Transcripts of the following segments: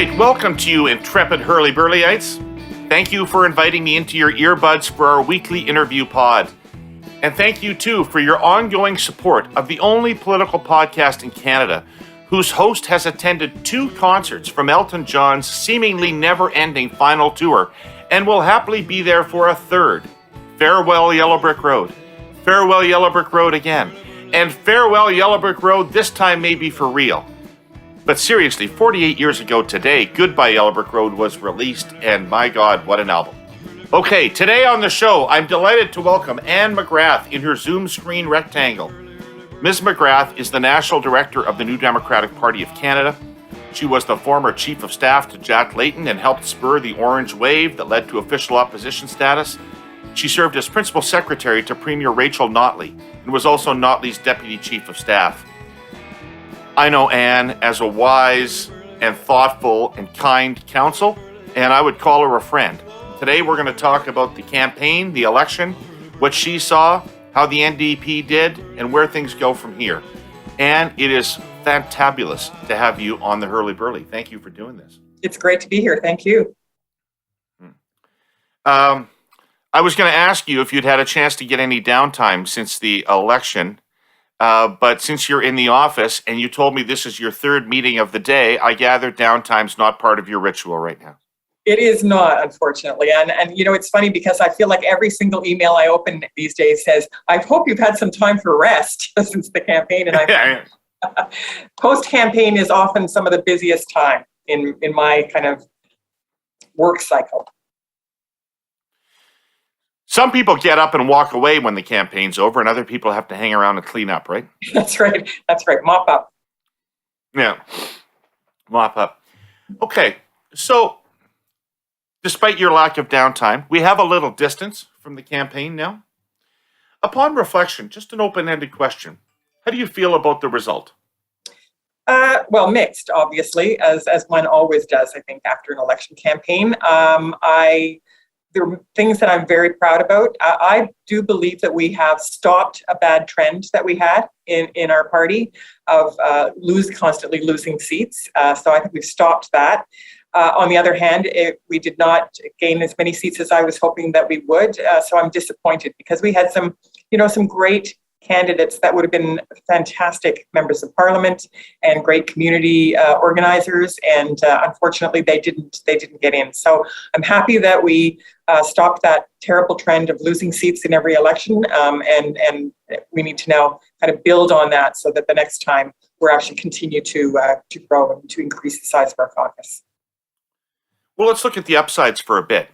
right, welcome to you, intrepid Herle Burlyites. Thank you for inviting me into your earbuds for our weekly interview pod. And thank you, too, for your ongoing support of the only political podcast in Canada whose host has attended 2 concerts from Elton John's seemingly never-ending final tour and will happily be there for a 3rd. Farewell, Yellow Brick Road. Farewell, Yellow Brick Road again. And farewell, Yellow Brick Road, this time maybe for real. But seriously, 48 years ago today, Goodbye Yellow Brick Road was released, and my God, what an album. Okay, today on the show, I'm delighted to welcome Anne McGrath in her Zoom screen rectangle. Ms. McGrath is the National Director of the New Democratic Party of Canada. She was the former Chief of Staff to Jack Layton and helped spur the Orange Wave that led to official opposition status. She served as Principal Secretary to Premier Rachel Notley and was also Notley's Deputy Chief of Staff. I know Anne as a wise and thoughtful and kind counsel, and I would call her a friend. Today we're going to talk about the campaign, the election, what she saw, how the NDP did, and where things go from here. Anne, it is fantabulous to have you on the Herle Burly. Thank you for doing this. It's great to be here. Thank you. I was going to ask you if you'd had a chance to get any downtime since the election. But since you're in the office and you told me this is your 3rd meeting of the day, I gather downtime's not part of your ritual right now. It is not, unfortunately. And you know, it's funny because I feel like every single email I open these days says, I hope you've had some time for rest since the campaign. And post-campaign is often some of the busiest time in my kind of work cycle. Some people get up and walk away when the campaign's over, and other people have to hang around and clean up, right? That's right. Mop up. Yeah. Mop up. Okay. So, despite your lack of downtime, we have a little distance from the campaign now. Upon reflection, just an open-ended question. How do you feel about the result? Well, mixed, obviously, as one always does, I think, after an election campaign. There are things that I'm very proud about. I do believe that we have stopped a bad trend that we had in our party of constantly losing seats. So I think we've stopped that. On the other hand, we did not gain as many seats as I was hoping that we would. So I'm disappointed because we had some great candidates that would have been fantastic members of parliament and great community organizers, and unfortunately they didn't get in. So I'm happy that we stopped that terrible trend of losing seats in every election, and we need to now kind of build on that so that the next time we're actually continue to grow and to increase the size of our caucus. Well, let's look at the upsides for a bit.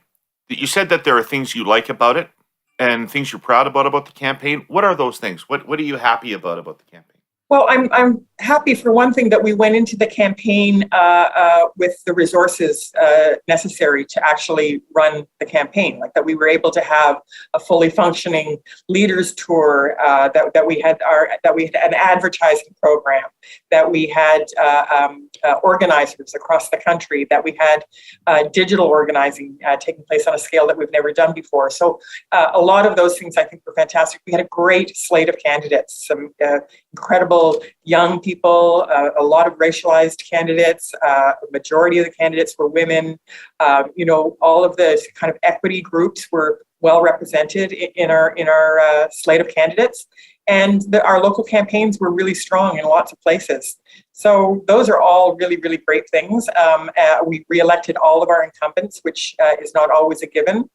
You said that there are things you like about it and things you're proud about the campaign. What are those things? What are you happy about the campaign? Well, I'm happy for one thing that we went into the campaign with the resources necessary to actually run the campaign, like that we were able to have a fully functioning leaders tour, that we had an advertising program, that we had organizers across the country, that we had digital organizing taking place on a scale that we've never done before. So a lot of those things I think were fantastic. We had a great slate of candidates, some incredible young people, a lot of racialized candidates. A majority of the candidates were women. All of the kind of equity groups were well represented in our slate of candidates. And our local campaigns were really strong in lots of places. So those are all really, really great things. We re-elected all of our incumbents, which is not always a given.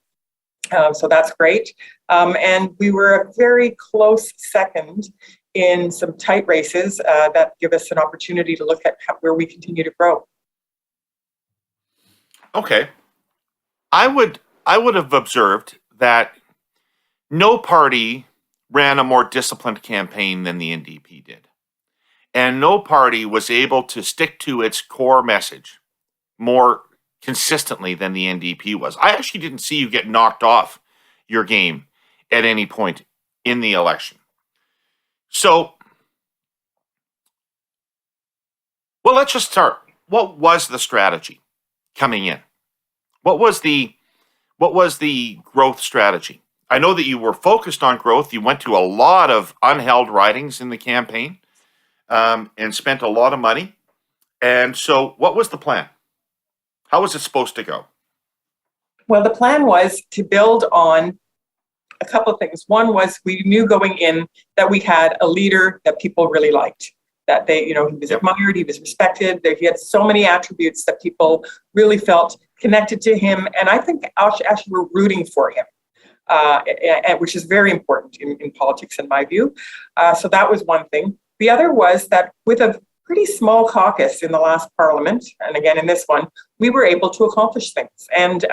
So that's great. And we were a very close second in some tight races that give us an opportunity to look at where we continue to grow. Okay. I would have observed that no party ran a more disciplined campaign than the NDP did. And no party was able to stick to its core message more consistently than the NDP was. I actually didn't see you get knocked off your game at any point in the election. So, well, let's just start. What was the strategy coming in? What was the growth strategy? I know that you were focused on growth. You went to a lot of unheld ridings in the campaign and spent a lot of money. And so what was the plan? How was it supposed to go? Well, the plan was to build on a couple of things. One was we knew going in that we had a leader that people really liked, that he was admired, he was respected, that he had so many attributes that people really felt connected to him. And I think actually were rooting for him, which is very important in politics, in my view. So that was one thing. The other was that with a pretty small caucus in the last parliament, and again in this one, we were able to accomplish things. And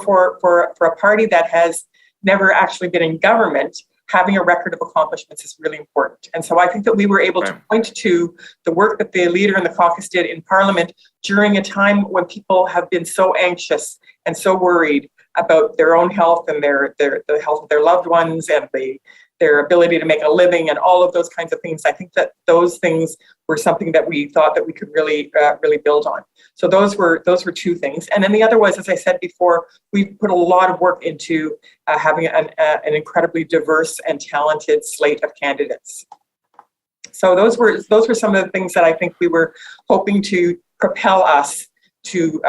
for a party that has never actually been in government, having a record of accomplishments is really important. And so I think that we were able to point to the work that the leader in the caucus did in Parliament during a time when people have been so anxious and so worried about their own health and the health of their loved ones and their ability to make a living and all of those kinds of things. I think that those things were something that we thought that we could really build on. So those were two things. And then the other was, as I said before, we put a lot of work into having an incredibly diverse and talented slate of candidates. So those were some of the things that I think we were hoping to propel us to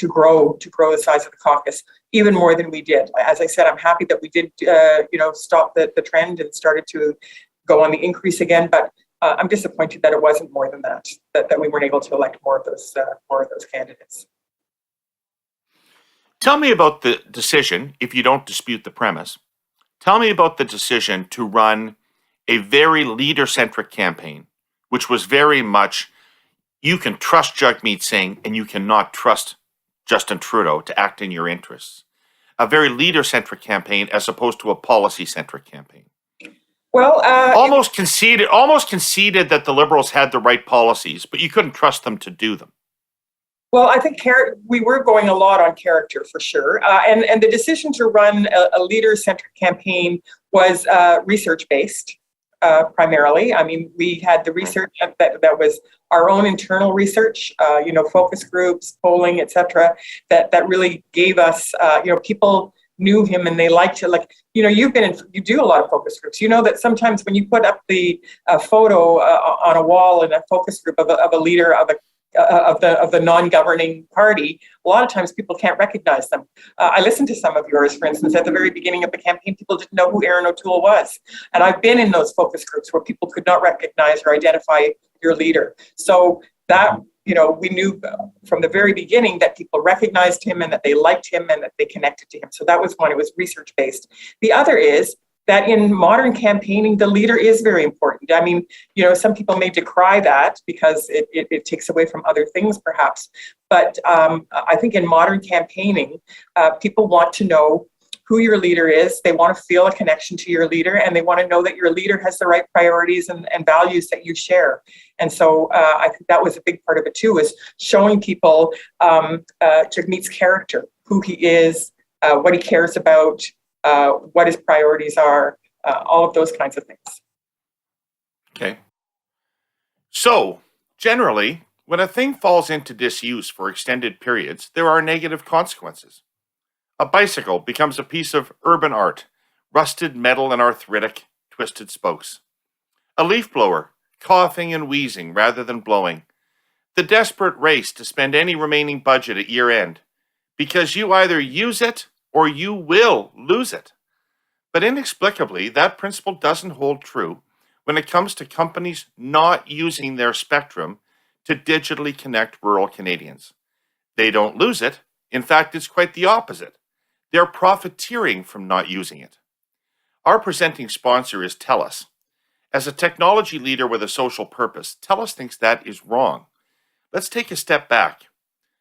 grow the size of the caucus even more than we did. As I said, I'm happy that we did stop the trend and started to go on the increase again, but I'm disappointed that it wasn't more than that we weren't able to elect more of those candidates. Tell me about the decision, if you don't dispute the premise, tell me about the decision to run a very leader-centric campaign, which was very much, you can trust Jagmeet Singh and you cannot trust Justin Trudeau to act in your interests. A very leader-centric campaign as opposed to a policy-centric campaign. Well, almost conceded that the Liberals had the right policies, but you couldn't trust them to do them. Well, I think we were going a lot on character for sure. And the decision to run a leader-centric campaign was research-based. Primarily. I mean, we had the research that was our own internal research, focus groups, polling, etc. That really gave us, people knew him and they liked it. Like, you do a lot of focus groups. You know that sometimes when you put up the photo on a wall in a focus group of a leader of the non-governing party, a lot of times people can't recognize them. I listened to some of yours, for instance, at the very beginning of the campaign, people didn't know who Erin O'Toole was. And I've been in those focus groups where people could not recognize or identify your leader. So that, we knew from the very beginning that people recognized him and that they liked him and that they connected to him. So that was one, it was research-based. The other is that in modern campaigning, the leader is very important. I mean, some people may decry that because it takes away from other things, perhaps. But I think in modern campaigning, people want to know who your leader is. They want to feel a connection to your leader, and they want to know that your leader has the right priorities and values that you share. And so I think that was a big part of it too, is showing people Jagmeet's character, who he is, what he cares about, what his priorities are, all of those kinds of things. Okay. So, generally, when a thing falls into disuse for extended periods, there are negative consequences. A bicycle becomes a piece of urban art, rusted metal and arthritic, twisted spokes. A leaf blower, coughing and wheezing rather than blowing. The desperate race to spend any remaining budget at year end, because you either use it or you will lose it. But inexplicably, that principle doesn't hold true when it comes to companies not using their spectrum to digitally connect rural Canadians. They don't lose it. In fact, it's quite the opposite. They're profiteering from not using it. Our presenting sponsor is TELUS. As a technology leader with a social purpose, TELUS thinks that is wrong. Let's take a step back.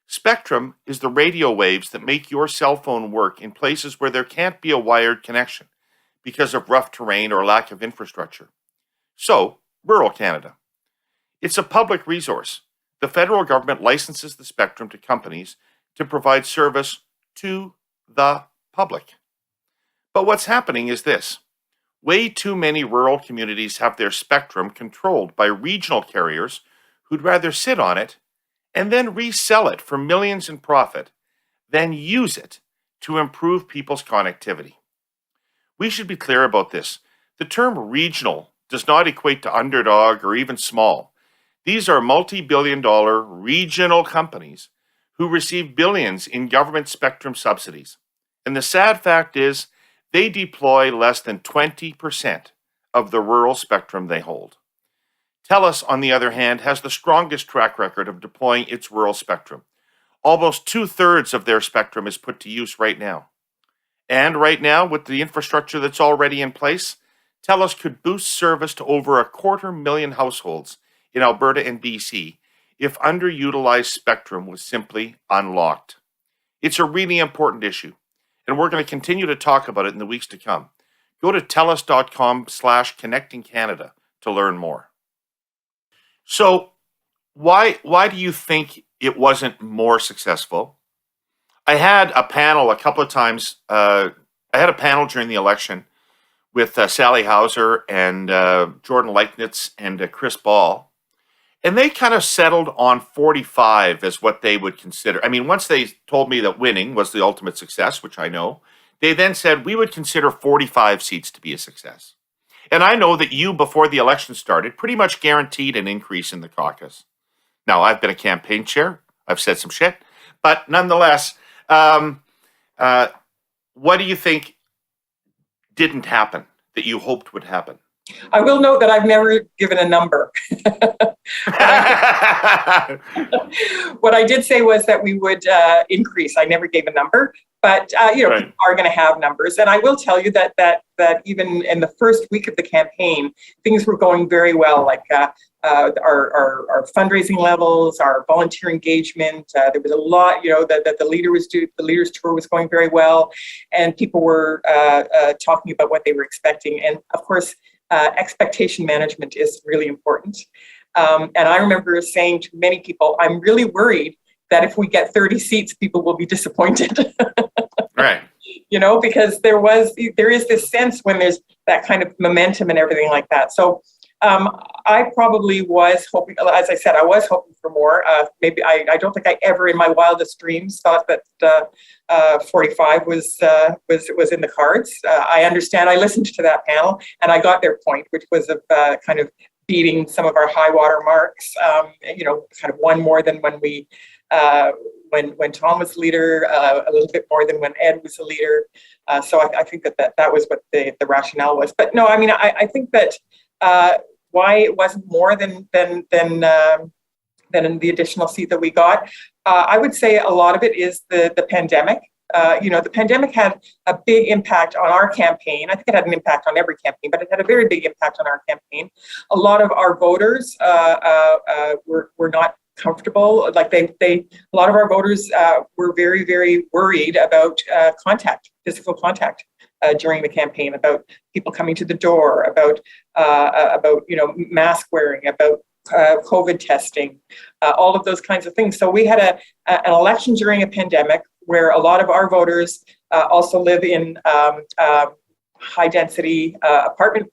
Spectrum is the radio waves that make your cell phone work in places where there can't be a wired connection because of rough terrain or lack of infrastructure. So, rural Canada. It's a public resource. The federal government licenses the spectrum to companies to provide service to the public. But what's happening is this. Way too many rural communities have their spectrum controlled by regional carriers who'd rather sit on it and then resell it for millions in profit than use it to improve people's connectivity. We should be clear about this. The term regional does not equate to underdog or even small. These are multi-billion-dollar regional companies who receive billions in government spectrum subsidies. And the sad fact is, they deploy less than 20% of the rural spectrum they hold. TELUS, on the other hand, has the strongest track record of deploying its rural spectrum. Almost 2/3 of their spectrum is put to use right now. And right now, with the infrastructure that's already in place, TELUS could boost service to over 250,000 households in Alberta and BC if underutilized spectrum was simply unlocked. It's a really important issue, and we're going to continue to talk about it in the weeks to come. Go to telus.com/connectingcanada to learn more. So, why do you think it wasn't more successful? I had a panel a couple of times. I had a panel during the election with Sally Hauser and Jordan Leichnitz and Chris Ball. And they kind of settled on 45 as what they would consider. I mean, once they told me that winning was the ultimate success, which I know, they then said we would consider 45 seats to be a success. And I know that you, before the election started, pretty much guaranteed an increase in the caucus. Now, I've been a campaign chair. I've said some shit. But nonetheless, what do you think didn't happen that you hoped would happen? I will note that I've never given a number. What I did say was that we would increase. I never gave a number, but right. People are going to have numbers. And I will tell you that even in the first week of the campaign, things were going very well. Like our fundraising levels, our volunteer engagement. There was a lot. That the leaders tour was going very well, and people were talking about what they were expecting. And of course, expectation management is really important. And I remember saying to many people, I'm really worried that if we get 30 seats, people will be disappointed. Right. Because there is this sense when there's that kind of momentum and everything like that. So I probably was hoping, as I said, I was hoping for more. Maybe I don't think I ever in my wildest dreams thought that 45 was in the cards. I understand. I listened to that panel and I got their point, which was of kind of beating some of our high water marks. Kind of one more than when we when Tom was leader, a little bit more than when Ed was the leader. So I think that was what the rationale was. But no, I mean I think that. Why it wasn't more than in the additional seat that we got. I would say a lot of it is the pandemic. The pandemic had a big impact on our campaign. I think it had an impact on every campaign, but it had a very big impact on our campaign. A lot of our voters were not comfortable. Like a lot of our voters were very, very worried about physical contact. During the campaign, about people coming to the door, about mask wearing, about COVID testing, all of those kinds of things. So we had an election during a pandemic where a lot of our voters also live in high density apartment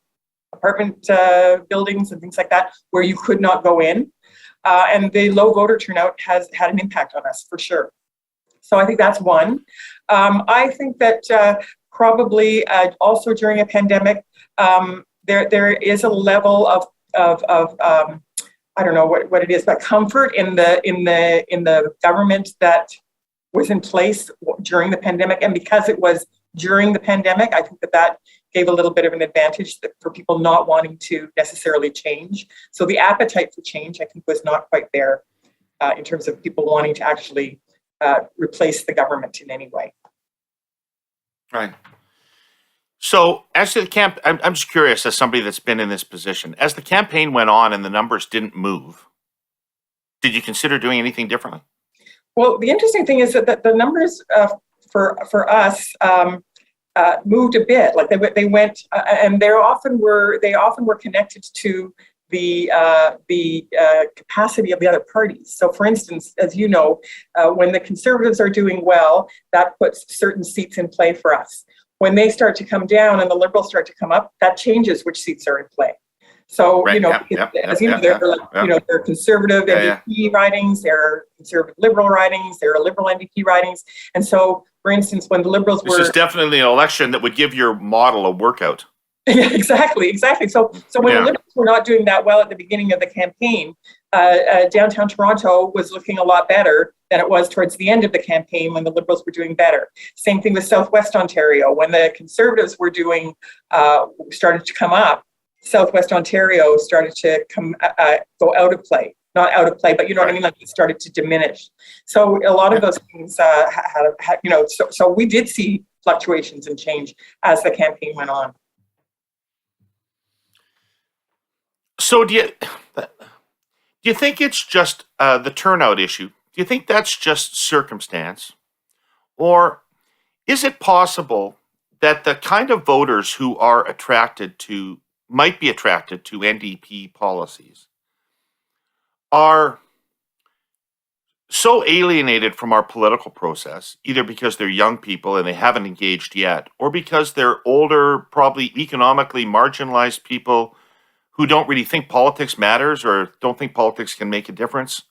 buildings and things like that, where you could not go in, and the low voter turnout has had an impact on us for sure. So I think that's one. I think that. Probably also during a pandemic, there is a level of I don't know what it is, but comfort in the government that was in place during the pandemic, and because it was during the pandemic, I think that gave a little bit of an advantage for people not wanting to necessarily change. So the appetite for change, I think, was not quite there in terms of people wanting to actually replace the government in any way. Right. So as to the I'm just curious, as somebody that's been in this position, as the campaign went on and the numbers didn't move, did you consider doing anything differently? Well, the interesting thing is that the numbers for us moved a bit. Like they went, and they often were connected to the capacity of the other parties. So, for instance, as you know, when the Conservatives are doing well, that puts certain seats in play for us. When they start to come down and the Liberals start to come up, that changes which seats are in play. So, right. There are Conservative NDP ridings, there are Conservative Liberal ridings, there are Liberal NDP ridings. And so, for instance, when the Liberals This is definitely an election that would give your model a workout. Yeah, exactly. So when the Liberals were not doing that well at the beginning of the campaign, downtown Toronto was looking a lot better than it was towards the end of the campaign when the Liberals were doing better. Same thing with Southwest Ontario. When the Conservatives were doing, started to come up, Southwest Ontario started to go out of play. Not out of play, but you know what I mean? Like it started to diminish. So a lot of those things so we did see fluctuations and change as the campaign went on. So do you think it's just the turnout issue? Do you think that's just circumstance? Or is it possible that the kind of voters who are might be attracted to NDP policies are so alienated from our political process, either because they're young people and they haven't engaged yet, or because they're older, probably economically marginalized people who don't really think politics matters or don't think politics can make a difference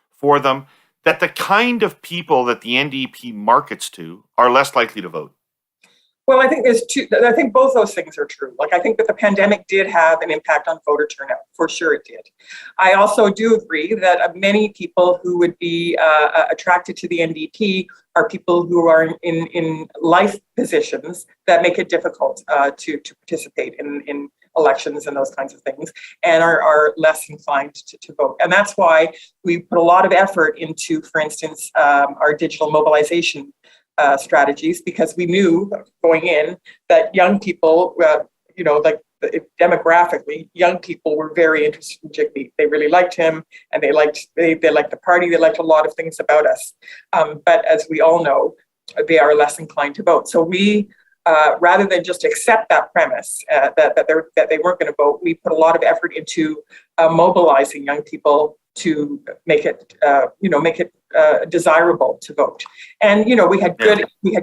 for them, that the kind of people that the NDP markets to are less likely to vote? Well, I think I think both those things are true. Like, I think that the pandemic did have an impact on voter turnout. For sure it did. I also do agree that many people who would be attracted to the NDP are people who are in life positions that make it difficult to participate in elections and those kinds of things, and are less inclined to vote. And that's why we put a lot of effort into, for instance, our digital mobilization strategies, because we knew going in that young people, demographically, young people were very interested in Jagmeet. They really liked him, and they liked the party. They liked a lot of things about us. But as we all know, they are less inclined to vote. So we, rather than just accept that premise that they weren't going to vote, we put a lot of effort into mobilizing young people to make it desirable to vote. And we had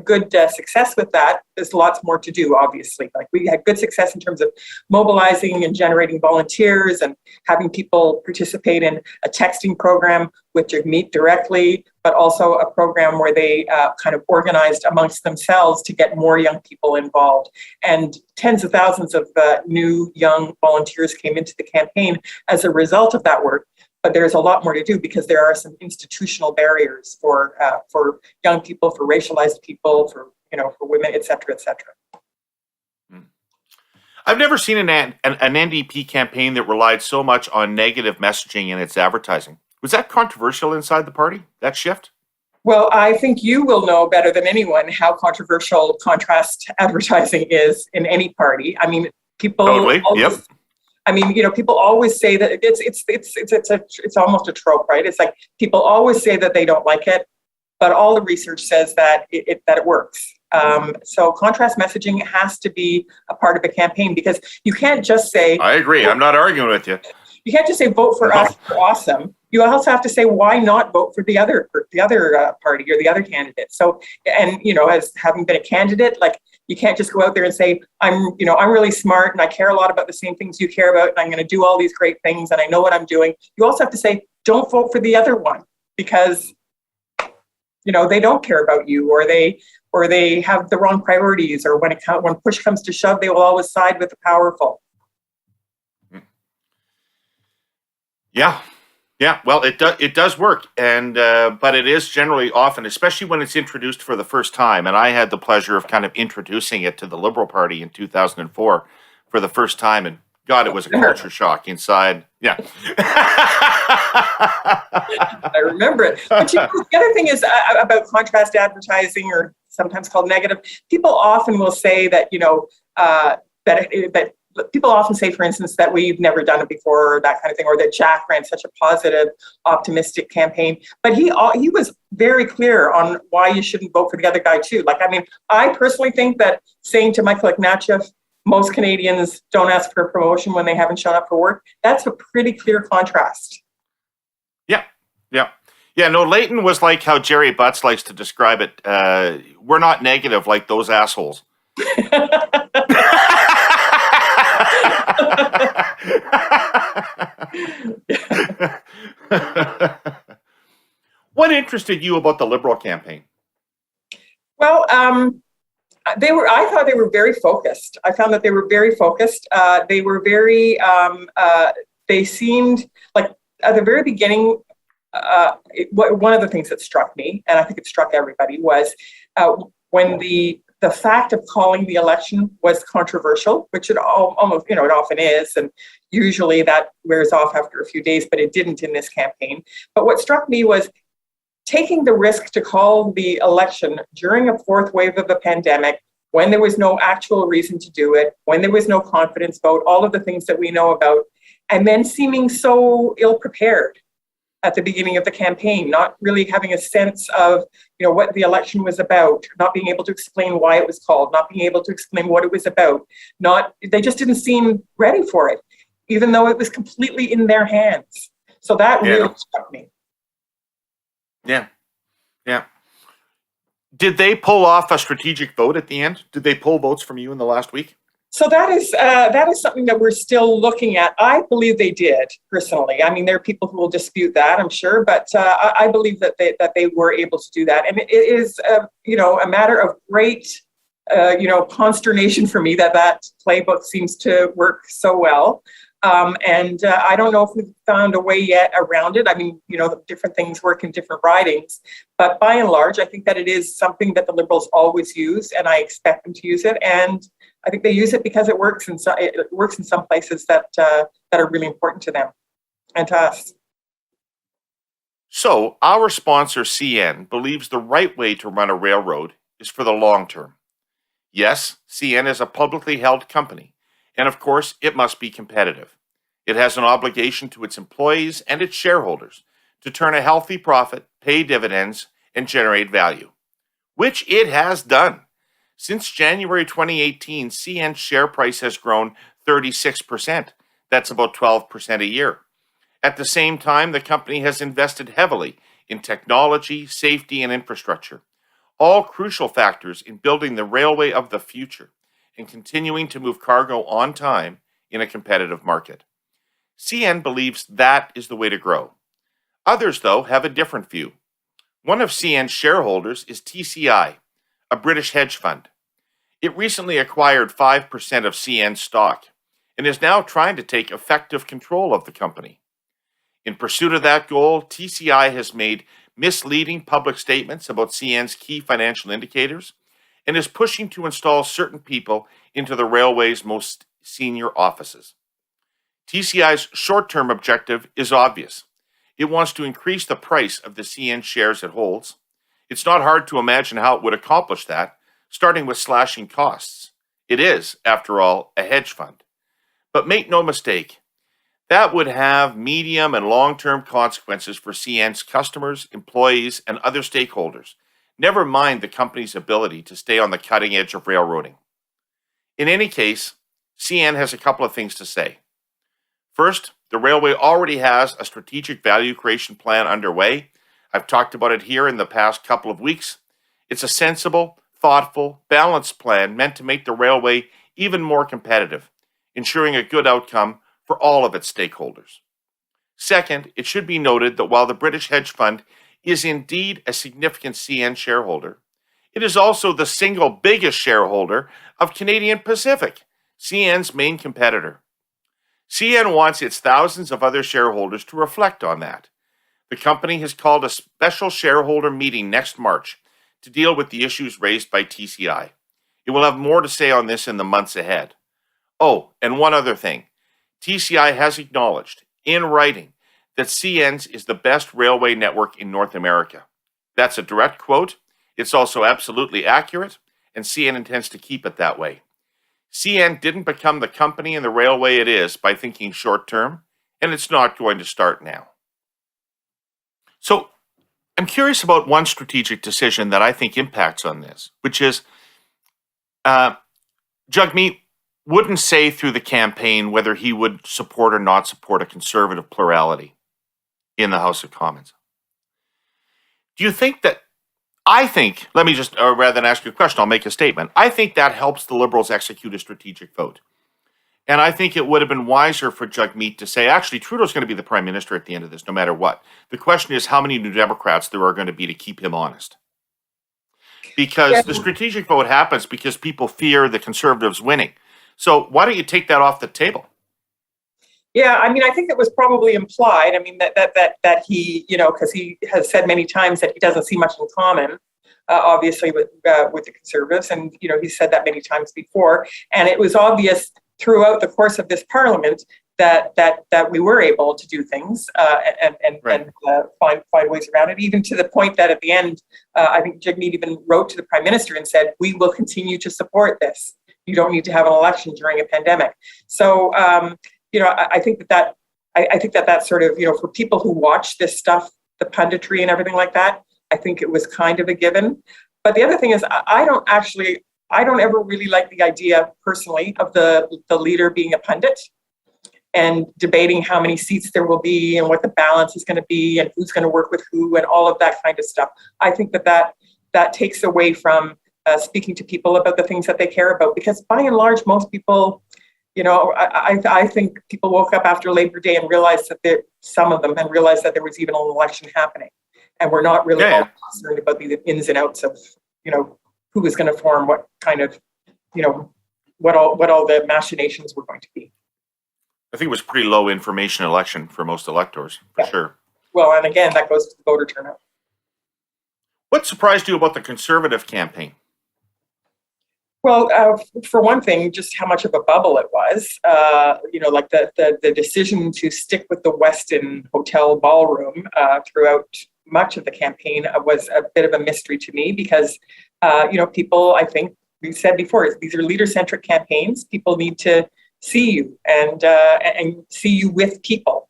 good success with that. There's lots more to do, obviously. Like, we had good success in terms of mobilizing and generating volunteers and having people participate in a texting program with Jagmeet directly, but also a program where they kind of organized amongst themselves to get more young people involved. And tens of thousands of new young volunteers came into the campaign as a result of that work. But there's a lot more to do, because there are some institutional barriers for young people, for racialized people, for women, et cetera, et cetera. I've never seen an NDP campaign that relied so much on negative messaging in its advertising. Was that controversial inside the party, that shift? Well, I think you will know better than anyone how controversial contrast advertising is in any party. I mean, people totally. Yep. I mean, people always say that it's almost a trope, right? It's like people always say that they don't like it, but all the research says that it works. So contrast messaging has to be a part of a campaign, because you can't just say. I agree. I'm not arguing with you. You can't just say vote for us. You're awesome. You also have to say why not vote for the other party or the other candidate. So, and as having been a candidate, like, you can't just go out there and say, I'm really smart and I care a lot about the same things you care about, and I'm going to do all these great things and I know what I'm doing. You also have to say, don't vote for the other one, because they don't care about you, or they have the wrong priorities, or when push comes to shove, they will always side with the powerful. Yeah. Well, it does work, and but it is generally often, especially when it's introduced for the first time. And I had the pleasure of kind of introducing it to the Liberal Party in 2004 for the first time, and God, it was a culture shock inside. Yeah, I remember it. But the other thing is about contrast advertising, or sometimes called negative. People often will say that that people often say, for instance, that we've never done it before, or that kind of thing, or that Jack ran such a positive, optimistic campaign. But he was very clear on why you shouldn't vote for the other guy too. Like, I mean, I personally think that saying to Michael Ignatieff, most Canadians don't ask for a promotion when they haven't shown up for work, that's a pretty clear contrast. Yeah, no, Layton was like how Jerry Butts likes to describe it. We're not negative like those assholes. What interested you about the Liberal campaign? Well, I thought they were very focused. I found that they were very focused. They were very. They seemed like at the very beginning, one of the things that struck me, and I think it struck everybody, was when the fact of calling the election was controversial, which it almost, it often is, and usually that wears off after a few days, but it didn't in this campaign. But what struck me was taking the risk to call the election during a fourth wave of a pandemic, when there was no actual reason to do it, when there was no confidence vote, all of the things that we know about, and then seeming so ill-prepared at the beginning of the campaign, not really having a sense of, what the election was about, not being able to explain why it was called, not being able to explain what it was about. They just didn't seem ready for it, even though it was completely in their hands. So that really struck me. Yeah. Did they pull off a strategic vote at the end? Did they pull votes from you in the last week? So that is something that we're still looking at. I believe they did, personally. I mean, there are people who will dispute that, I'm sure, but I believe that they were able to do that. And it is, a matter of great, consternation for me that playbook seems to work so well. And I don't know if we've found a way yet around it. I mean, different things work in different ridings, but by and large, I think that it is something that the Liberals always use, and I expect them to use it. And I think they use it because it works in some places that are really important to them and to us. So our sponsor, CN, believes the right way to run a railroad is for the long term. Yes, CN is a publicly held company, and of course, it must be competitive. It has an obligation to its employees and its shareholders to turn a healthy profit, pay dividends, and generate value, which it has done. Since January 2018, CN's share price has grown 36%. That's about 12% a year. At the same time, the company has invested heavily in technology, safety, and infrastructure, all crucial factors in building the railway of the future and continuing to move cargo on time in a competitive market. CN believes that is the way to grow. Others, though, have a different view. One of CN's shareholders is TCI, a British hedge fund. It recently acquired 5% of CN's stock and is now trying to take effective control of the company. In pursuit of that goal, TCI has made misleading public statements about CN's key financial indicators and is pushing to install certain people into the railway's most senior offices. TCI's short-term objective is obvious. It wants to increase the price of the CN shares it holds. It's not hard to imagine how it would accomplish that, starting with slashing costs. It is, after all, a hedge fund. But make no mistake, that would have medium and long-term consequences for CN's customers, employees, and other stakeholders, never mind the company's ability to stay on the cutting edge of railroading. In any case, CN has a couple of things to say. First, the railway already has a strategic value creation plan underway. I've talked about it here in the past couple of weeks. It's a sensible, thoughtful, balanced plan meant to make the railway even more competitive, ensuring a good outcome for all of its stakeholders. Second, it should be noted that while the British hedge fund is indeed a significant CN shareholder, it is also the single biggest shareholder of Canadian Pacific, CN's main competitor. CN wants its thousands of other shareholders to reflect on that. The company has called a special shareholder meeting next March to deal with the issues raised by TCI. It will have more to say on this in the months ahead. Oh, and one other thing. TCI has acknowledged, in writing, that CN's is the best railway network in North America. That's a direct quote. It's also absolutely accurate, and CN intends to keep it that way. CN didn't become the company and the railway it is by thinking short term, and it's not going to start now. So, I'm curious about one strategic decision that I think impacts on this, which is Jagmeet wouldn't say through the campaign whether he would support or not support a conservative plurality in the House of Commons. Do you think that, let me just, rather than ask you a question, I'll make a statement. I think that helps the Liberals execute a strategic vote. And I think it would have been wiser for Jagmeet to say, actually, Trudeau's going to be the Prime Minister at the end of this, no matter what. The question is how many New Democrats there are going to be to keep him honest. Because the strategic vote happens because people fear the Conservatives winning. So why don't you take that off the table? Yeah, I mean, I think it was probably implied. I mean, that he, because he has said many times that he doesn't see much in common, obviously, with the Conservatives, and he said that many times before. And it was obvious throughout the course of this Parliament that we were able to do things and find ways around it, even to the point that at the end, I think Jagmeet even wrote to the Prime Minister and said, "We will continue to support this. You don't need to have an election during a pandemic." So. I think that sort of, for people who watch this stuff, the punditry and everything like that, I think it was kind of a given. But the other thing is, I don't ever really like the idea personally of the leader being a pundit and debating how many seats there will be and what the balance is going to be and who's going to work with who and all of that kind of stuff. I think that takes away from speaking to people about the things that they care about, because by and large, most people, I think people woke up after Labor Day and realized that some of them realized that there was even an election happening, and we're not really all concerned about the ins and outs of, who was going to form what kind of, what all the machinations were going to be. I think it was a pretty low information election for most electors, for sure. Well, and again, that goes to the voter turnout. What surprised you about the Conservative campaign? Well, for one thing, just how much of a bubble it was. Like the decision to stick with the Westin Hotel ballroom throughout much of the campaign was a bit of a mystery to me, because, people, I think we said before, these are leader-centric campaigns. People need to see you and see you with people.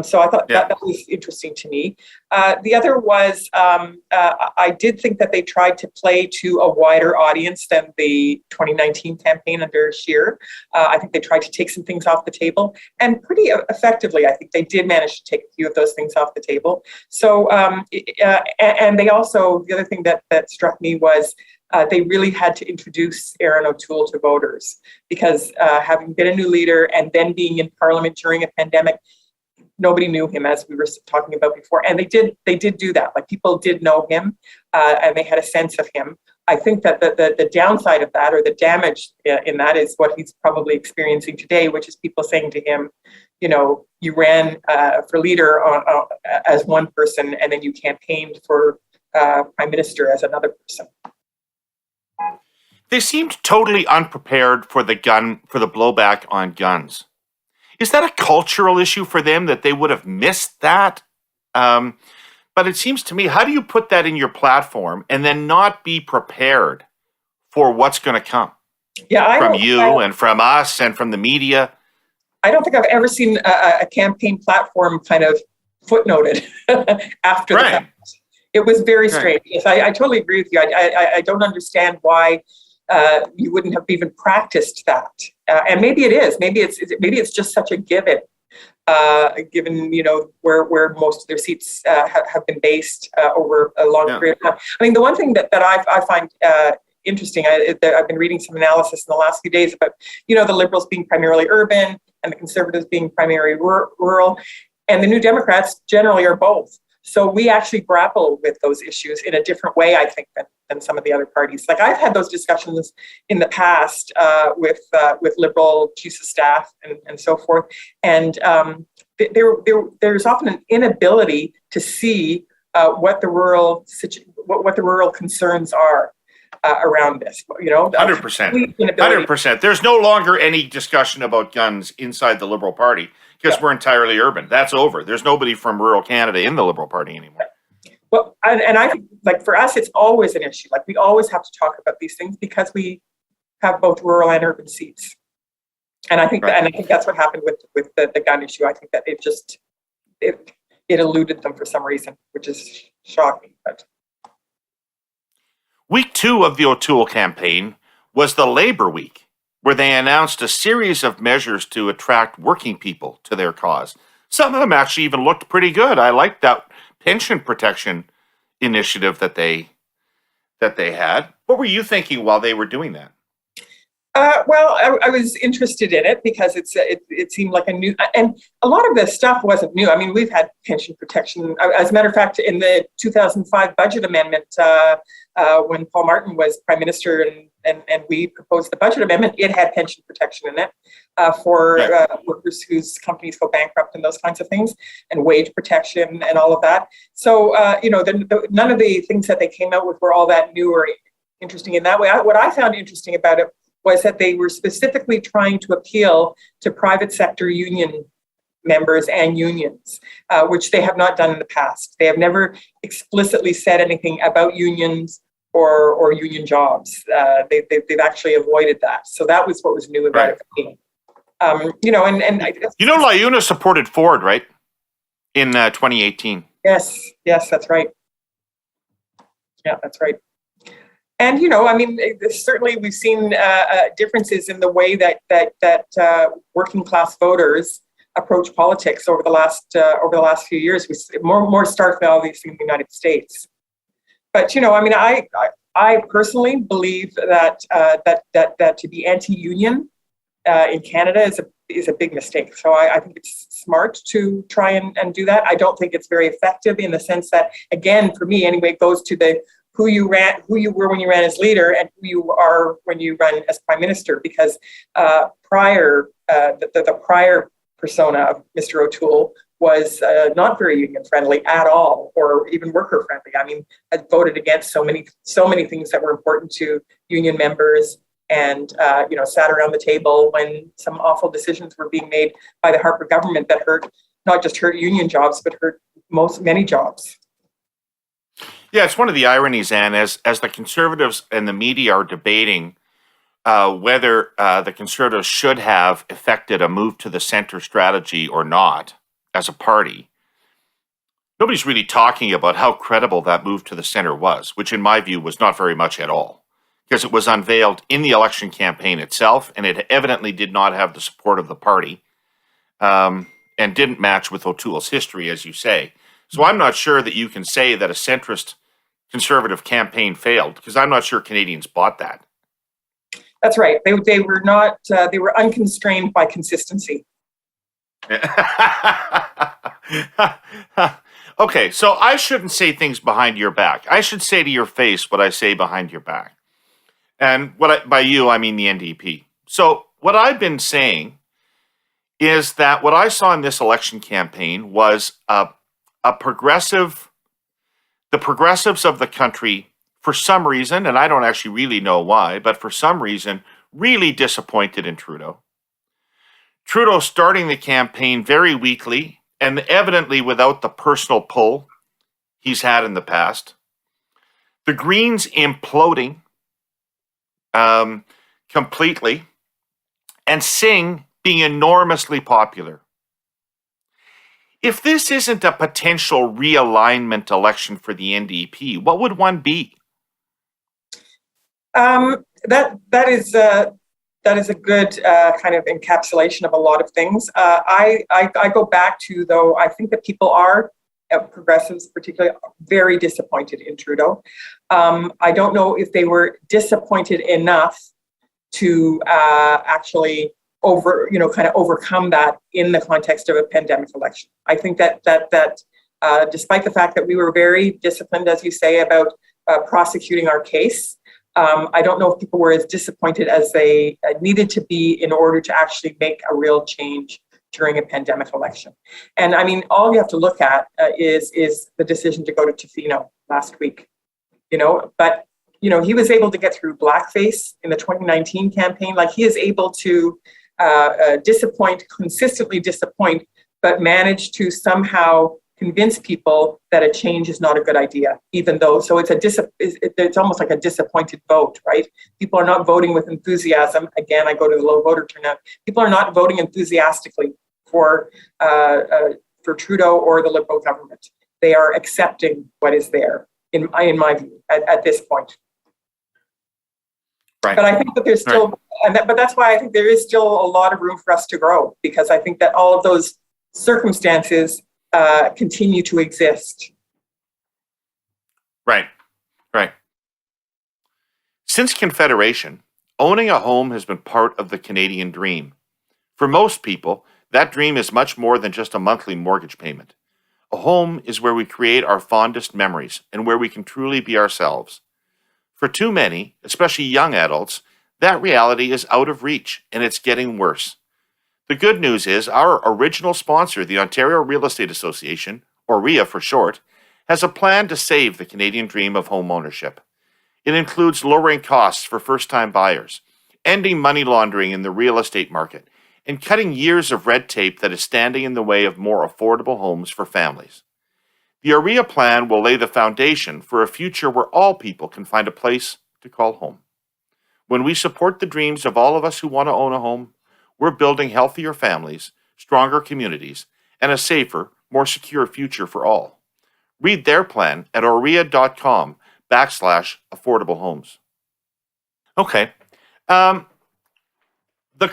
So I thought that was interesting to me. The other was, I did think that they tried to play to a wider audience than the 2019 campaign under Scheer. I think they tried to take some things off the table, and pretty effectively, I think they did manage to take a few of those things off the table. So, and they also, the other thing that struck me was, they really had to introduce Erin O'Toole to voters, because having been a new leader and then being in Parliament during a pandemic, nobody knew him, as we were talking about before. And they did do that. Like, people did know him, and they had a sense of him. I think that the downside of that, or the damage in that, is what he's probably experiencing today, which is people saying to him, you ran for leader as one person, and then you campaigned for prime minister as another person. They seemed totally unprepared for the blowback on guns. Is that a cultural issue for them, that they would have missed that? But it seems to me, how do you put that in your platform and then not be prepared for what's going to come from you and from us and from the media? I don't think I've ever seen a campaign platform kind of footnoted after the fact. It was very strange. Yes, I totally agree with you. I don't understand why you wouldn't have even practiced that. And maybe it is. Maybe it's just such a given, where most of their seats have been based over a long period of time. I mean, the one thing that I find interesting, I've been reading some analysis in the last few days about, the Liberals being primarily urban and the Conservatives being primarily rural, and the New Democrats generally are both. So we actually grapple with those issues in a different way, I think, than some of the other parties. Like, I've had those discussions in the past with Liberal chiefs of staff and so forth, and there's often an inability to see what the rural concerns are around this. 100%. 100%. There's no longer any discussion about guns inside the Liberal Party, because we're entirely urban. That's over. There's nobody from rural Canada in the Liberal Party anymore. Well, and I think, like, for us, it's always an issue. Like, we always have to talk about these things because we have both rural and urban seats. And I think that's what happened with the gun issue. I think that it eluded them for some reason, which is shocking. But Week 2 of the O'Toole campaign was the Labour Week, where they announced a series of measures to attract working people to their cause. Some of them actually even looked pretty good. I liked that pension protection initiative that they had. What were you thinking while they were doing that? I was interested in it because it seemed like a new, and a lot of this stuff wasn't new. I mean, we've had pension protection. As a matter of fact, in the 2005 budget amendment, when Paul Martin was Prime Minister and we proposed the budget amendment, it had pension protection in it for workers whose companies go bankrupt and those kinds of things, and wage protection and all of that. So, none of the things that they came out with were all that new or interesting in that way. What I found interesting about it was that they were specifically trying to appeal to private sector union members and unions, which they have not done in the past. They have never explicitly said anything about unions or union jobs. They've actually avoided that. So that was what was new about it for me. LiUNA supported Ford, right? In 2018. Yes, that's right. Yeah, that's right. And, certainly we've seen differences in the way that working class voters approach politics over the last few years. We see more starkly, obviously, in the United States. But, I personally believe that to be anti-union in Canada is a big mistake. So I think it's smart to try and do that. I don't think it's very effective in the sense that, again, for me anyway, it goes to the who you were when you ran as leader and who you are when you run as Prime Minister, because the prior persona of Mr. O'Toole was not very union friendly at all, or even worker friendly. I mean, had voted against so many things that were important to union members, and sat around the table when some awful decisions were being made by the Harper government that not just hurt union jobs, but hurt many jobs. Yeah, it's one of the ironies, Anne, as the Conservatives and the media are debating whether the Conservatives should have effected a move to the center strategy or not as a party. Nobody's really talking about how credible that move to the center was, which in my view was not very much at all, because it was unveiled in the election campaign itself, and it evidently did not have the support of the party, and didn't match with O'Toole's history, as you say. So I'm not sure that you can say that a centrist Conservative campaign failed, because I'm not sure Canadians bought that. That's right. They were not. They were unconstrained by consistency. Okay, so I shouldn't say things behind your back. I should say to your face what I say behind your back. And by you, I mean the NDP. So what I've been saying is that what I saw in this election campaign was the progressives of the country, for some reason, and I don't actually really know why, but for some reason, really disappointed in Trudeau. Trudeau starting the campaign very weakly and evidently without the personal pull he's had in the past. The Greens imploding completely, and Singh being enormously popular. If this isn't a potential realignment election for the NDP, what would one be? That is a good kind of encapsulation of a lot of things. I go back to, though, I think that people are, progressives particularly, very disappointed in Trudeau. I don't know if they were disappointed enough to actually overcome that in the context of a pandemic election. I think that despite the fact that we were very disciplined, as you say, about prosecuting our case, I don't know if people were as disappointed as they needed to be in order to actually make a real change during a pandemic election. And I mean, all you have to look at is the decision to go to Tofino last week, but he was able to get through blackface in the 2019 campaign. Like, he is able to consistently disappoint, but manage to somehow convince people that a change is not a good idea, even though, so it's almost like a disappointed vote, right? People are not voting with enthusiasm. Again, I go to the low voter turnout. People are not voting enthusiastically for Trudeau or the Liberal government. They are accepting what is there, in my view, at this point. Right. But I think that there's still, but that's why I think there is still a lot of room for us to grow, because I think that all of those circumstances continue to exist. Right. Since Confederation, Owning a home has been part of the Canadian dream. For most people, that dream is much more than just a monthly mortgage payment. A home is where we create our fondest memories and where we can truly be ourselves. For too many, especially young adults, that reality is out of reach and it's getting worse. The good news is our original sponsor, the Ontario Real Estate Association, or REA for short, has a plan to save the Canadian dream of home ownership. It includes lowering costs for first-time buyers, ending money laundering in the real estate market, and cutting years of red tape that is standing in the way of more affordable homes for families. The AREA plan will lay the foundation for a future where all people can find a place to call home. When we support the dreams of all of us who want to own a home, we're building healthier families, stronger communities, and a safer, more secure future for all. Read their plan at orea.com/affordable homes. Okay. The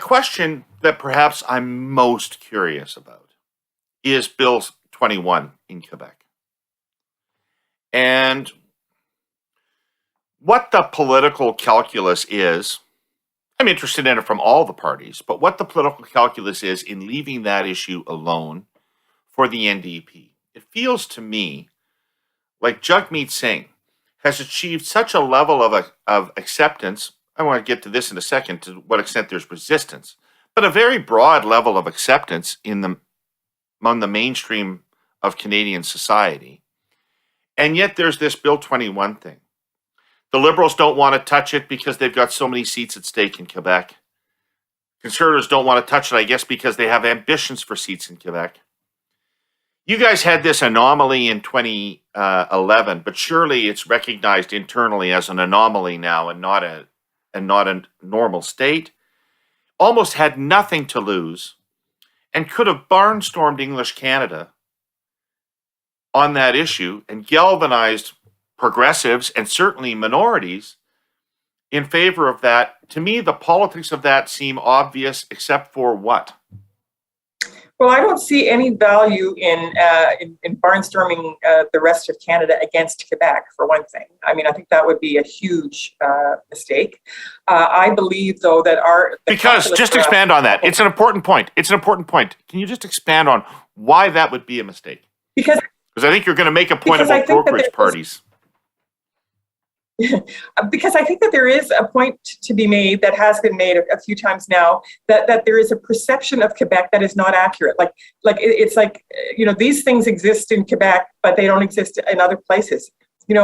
question that perhaps I'm most curious about is Bill 21 in Quebec. And what the political calculus is, I'm interested in it from all the parties, but what the political calculus is in leaving that issue alone for the NDP. It feels to me like Jagmeet Singh has achieved such a level of acceptance. I want to get to this in a second, to what extent there's resistance, but a very broad level of acceptance among the mainstream of Canadian society. And yet there's this Bill 21 thing. The Liberals don't want to touch it because they've got so many seats at stake in Quebec. Conservatives don't want to touch it, I guess, because they have ambitions for seats in Quebec. You guys had this anomaly in 2011, but surely it's recognized internally as an anomaly now and not a normal state. Almost had nothing to lose and could have barnstormed English Canada on that issue and galvanized progressives and certainly minorities in favor of that. To me, the politics of that seem obvious, except for what? Well, I don't see any value in barnstorming the rest of Canada against Quebec, for one thing. I mean, I think that would be a huge mistake. I believe, though, that because just expand on that. It's an important point. Can you just expand on why that would be a mistake? Because I think you're going to make a point about brokerage parties. Because I think that there is a point to be made that has been made a few times now, that there is a perception of Quebec that is not accurate. It's like, these things exist in Quebec, but they don't exist in other places. And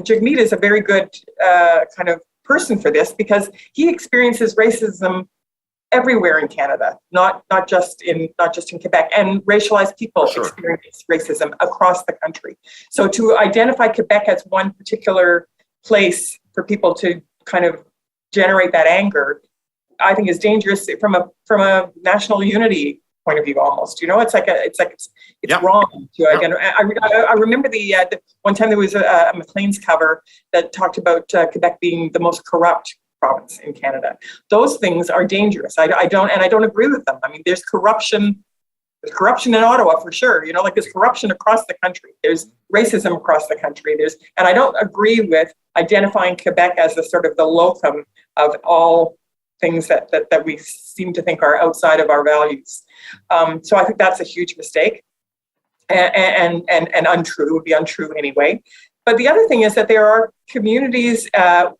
Jagmeet is a very good kind of person for this, because he experiences racism everywhere in Canada, not just in Quebec, and racialized people experience racism across the country. So to identify Quebec as one particular place for people to kind of generate that anger, I think is dangerous from a national unity point of view. Almost, it's wrong to again. I remember the one time there was a Maclean's cover that talked about Quebec being the most corrupt province in Canada. Those things are dangerous. I don't agree with them. I mean, there's corruption. There's corruption in Ottawa for sure. There's corruption across the country. There's racism across the country. And I don't agree with identifying Quebec as the sort of the locum of all things that we seem to think are outside of our values. So I think that's a huge mistake, and untrue. It would be untrue anyway. But the other thing is that there are communities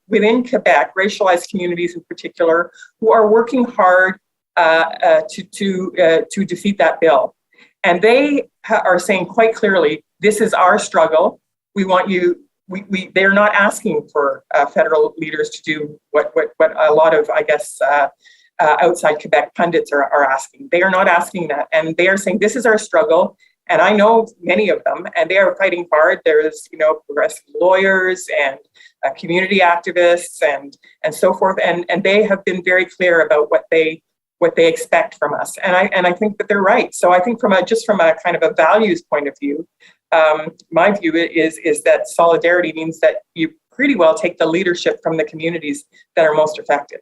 within Quebec, racialized communities in particular, who are working hard to defeat that bill. And they are saying quite clearly, this is our struggle. We want you, they're not asking for federal leaders to do what a lot of, I guess, outside Quebec pundits are asking. They are not asking that. And they are saying, this is our struggle. And I know many of them, and they are fighting hard. There's, progressive lawyers and community activists and so forth. And they have been very clear about what they expect from us. And I think that they're right. So I think from a kind of a values point of view, my view is that solidarity means that you pretty well take the leadership from the communities that are most affected.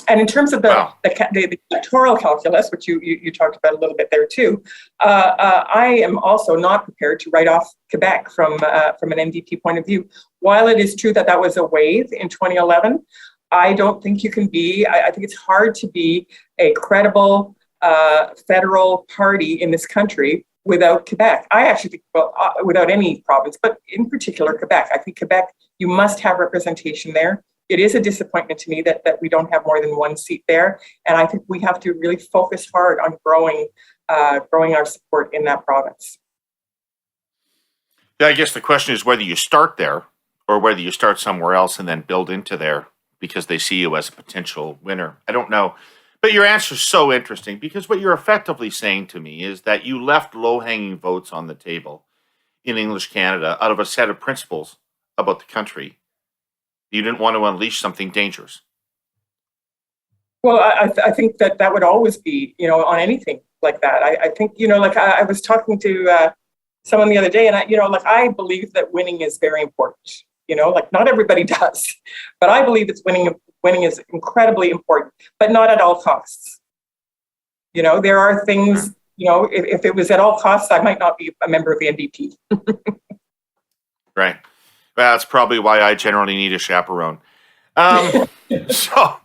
And in terms of Wow. the electoral calculus, which you talked about a little bit there too, I am also not prepared to write off Quebec from an NDP point of view. While it is true that that was a wave in 2011, I don't think you can be. I think it's hard to be a credible federal party in this country without Quebec. I actually think, well, without any province, but in particular Quebec. I think Quebec, you must have representation there. It is a disappointment to me that we don't have more than one seat there. And I think we have to really focus hard on growing our support in that province. Yeah, I guess the question is whether you start there or whether you start somewhere else and then build into there because they see you as a potential winner. I don't know. But your answer is so interesting because what you're effectively saying to me is that you left low-hanging votes on the table in English Canada out of a set of principles about the country. You didn't want to unleash something dangerous. Well, I think that would always be, on anything like that. I think, like I was talking to someone the other day, and I believe that winning is very important. Like not everybody does, but I believe it's winning is incredibly important, but not at all costs. There are things, if it was at all costs, I might not be a member of the NDP. Right. Well, that's probably why I generally need a chaperone. So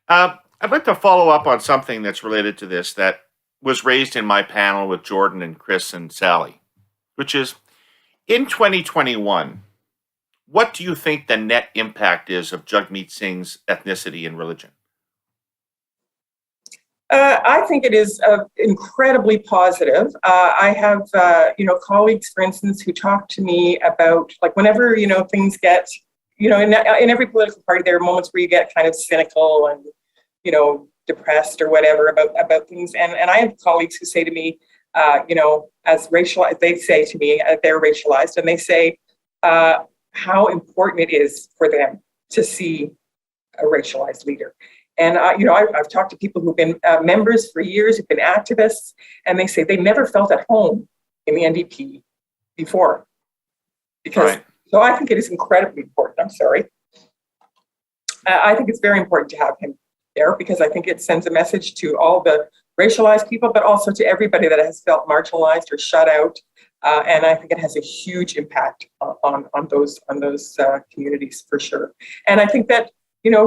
I'd like to follow up on something that's related to this that was raised in my panel with Jordan and Chris and Sally, which is in 2021, what do you think the net impact is of Jagmeet Singh's ethnicity and religion? I think it is incredibly positive. I have, colleagues, for instance, who talk to me about, like, whenever, things get, in every political party, there are moments where you get kind of cynical and, depressed or whatever about things. And I have colleagues who say to me, as racialized, they say to me, they're racialized, and they say how important it is for them to see a racialized leader. And, I've talked to people who've been members for years, who've been activists, and they say they never felt at home in the NDP before. So I think it is incredibly important. I'm sorry. I think it's very important to have him there because I think it sends a message to all the racialized people, but also to everybody that has felt marginalized or shut out. And I think it has a huge impact on those communities for sure. And I think that,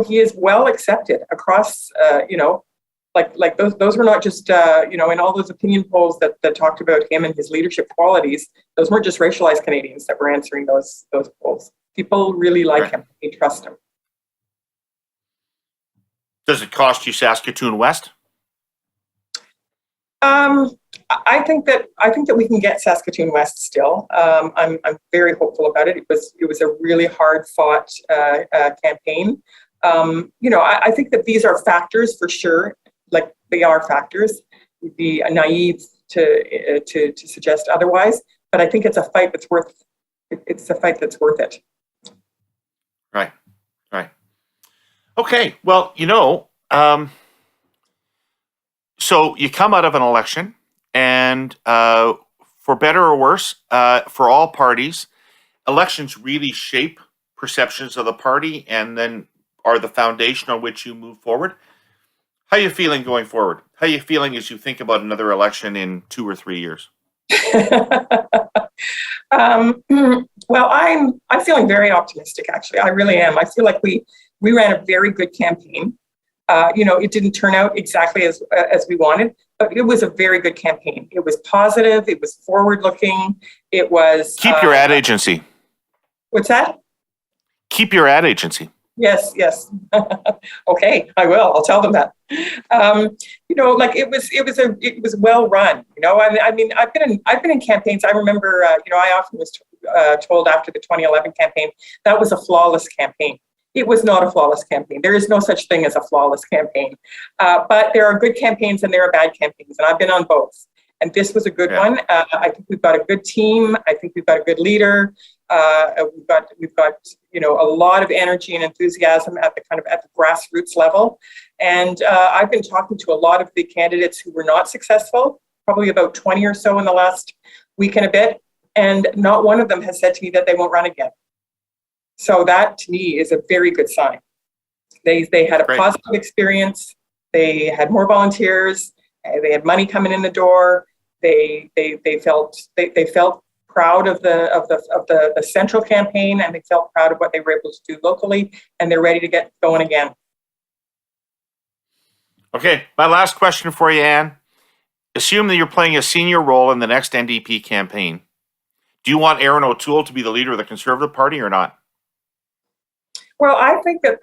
he is well accepted across, like those were not just, in all those opinion polls that talked about him and his leadership qualities, those weren't just racialized Canadians that were answering those polls. People really like him. They trust him. Does it cost you Saskatoon West? I think that we can get Saskatoon West still. I'm very hopeful about it. It was a really hard fought campaign. I think that these are factors for sure. Like they are factors. We'd be naive to suggest otherwise. But I think it's a fight that's worth. It's a fight that's worth it. Right. Okay. Well, so you come out of an election, and for better or worse, for all parties, elections really shape perceptions of the party and then are the foundation on which you move forward. How are you feeling going forward? How are you feeling as you think about another election in 2 or 3 years? Well, I'm feeling very optimistic, actually. I really am. I feel like we ran a very good campaign. It didn't turn out exactly as we wanted, but it was a very good campaign. It was positive. It was forward-looking. It was... Keep your ad agency. What's that? Keep your ad agency. Yes. Okay, I will. I'll tell them that. It was well run. I mean, I've been in campaigns. I remember, I often was told after the 2011 campaign that was a flawless campaign. It was not a flawless campaign. There is no such thing as a flawless campaign. But there are good campaigns and there are bad campaigns, and I've been on both. And this was a good one. I think we've got a good team. I think we've got a good leader. We've got a lot of energy and enthusiasm at the grassroots level. And I've been talking to a lot of the candidates who were not successful, probably about 20 or so in the last week and a bit. And not one of them has said to me that they won't run again. So that to me is a very good sign. They had a Great. positive experience. They had more volunteers. They had money coming in the door. They felt proud of the central campaign, and they felt proud of what they were able to do locally, and they're ready to get going again. Okay, my last question for you, Anne. Assume that you're playing a senior role in the next NDP campaign. Do you want Erin O'Toole to be the leader of the Conservative Party or not? Well, I think that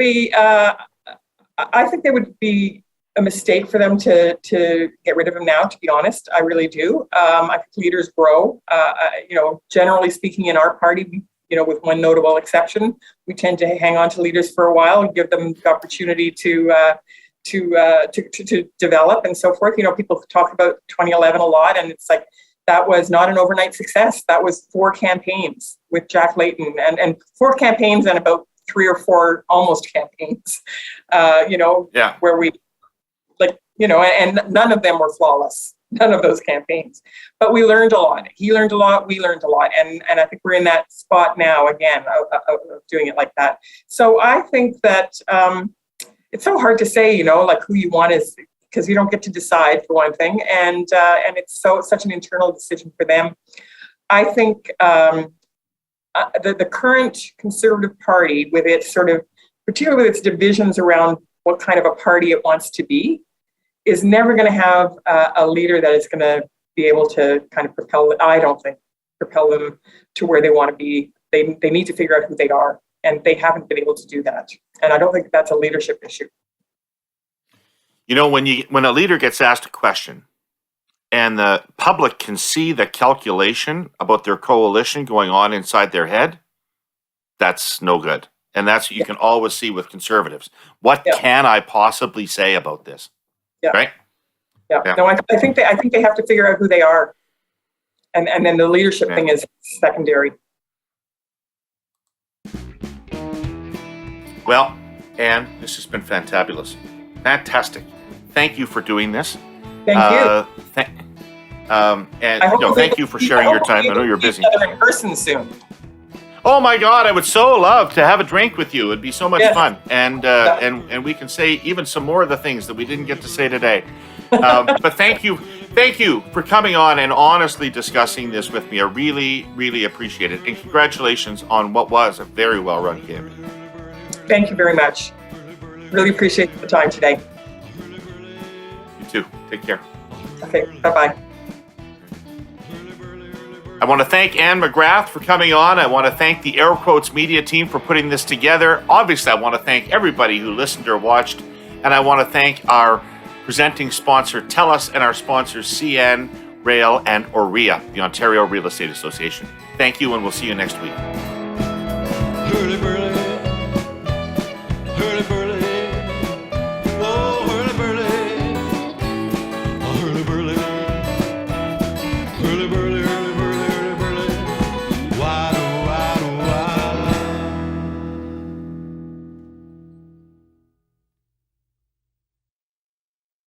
I think there would be a mistake for them to get rid of him now, to be honest. I really do. I think leaders grow. Generally speaking, in our party, with one notable exception, we tend to hang on to leaders for a while and give them the opportunity to develop and so forth. People talk about 2011 a lot, and it's like, that was not an overnight success. That was 4 campaigns with Jack Layton, and 4 campaigns and about 3 or 4 almost campaigns, where we, and none of them were flawless, none of those campaigns. But we learned a lot. He learned a lot, we learned a lot. And I think we're in that spot now, again, of doing it like that. So I think that it's so hard to say, who you want is, because you don't get to decide, for one thing. And it's such an internal decision for them. I think the current Conservative Party, with its particularly with its divisions around what kind of a party it wants to be, is never going to have a leader that is going to be able to kind of propel them to where they want to be. They need to figure out who they are, and they haven't been able to do that. And I don't think that's a leadership issue. When a leader gets asked a question and the public can see the calculation about their coalition going on inside their head, that's no good. And that's what you can always see with Conservatives. What can I possibly say about this? Yeah. Right? Yeah. No, I think they have to figure out who they are. And then the leadership thing is secondary. Well, Anne, this has been fantabulous. Fantastic. Thank you for doing this. Thank you. Thank you for sharing your time. I know you're busy. In person soon. Oh my God, I would so love to have a drink with you. It'd be so much fun, and we can say even some more of the things that we didn't get to say today. But thank you for coming on and honestly discussing this with me. I really, really appreciate it, and congratulations on what was a very well-run campaign. Thank you very much. Really appreciate the time today. You too. Take care. Okay. Bye-bye. I want to thank Anne McGrath for coming on. I want to thank the Air Quotes media team for putting this together. Obviously, I want to thank everybody who listened or watched. And I want to thank our presenting sponsor, TELUS, and our sponsors, CN, Rail, and OREA, the Ontario Real Estate Association. Thank you, and we'll see you next week. Herle Burly, Herle Burly, oh Herle Burly, oh Herle Burly.